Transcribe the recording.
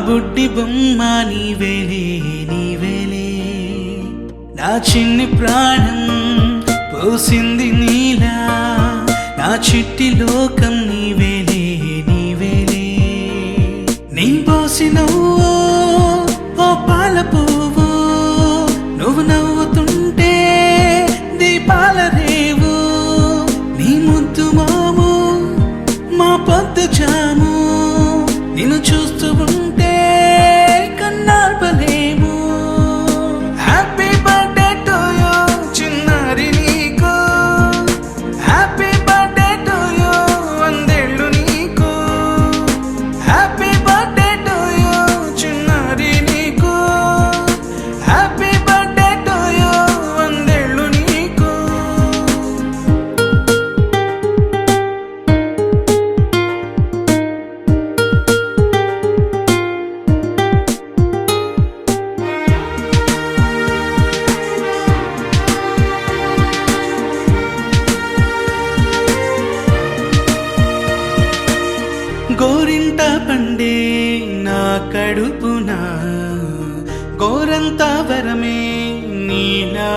బుడ్డి బొమ్మ నీవేలే నీవేలే, నా చిన్ని ప్రాణం పోసింది నీలా, నా చిట్టి లోకం నీవేలే నీవేలే. నీ పోసినవో ఓ పాల పువ్వు, నువ్వు నవ్వుతుంటే దీపాల రేవు, నీ ముద్దు మాము మా పొద్దు జాము, నిన్ను చూస్తూ ఉంటే కన్నార్పలేము. హ్యాపీ బర్త్డే టు యూ చిన్నారి నీకు, హ్యాపీ బర్త్డే టు యూ వందేళ్ళు నీకు, హ్యాపీ బర్త్డే టు యూ చిన్నారి నీకు, హ్యాపీ బర్త్డే టు యూ వందేళ్ళు నీకు. గోరింట పండే నా కడుపున, గోరంత వరమే నీలా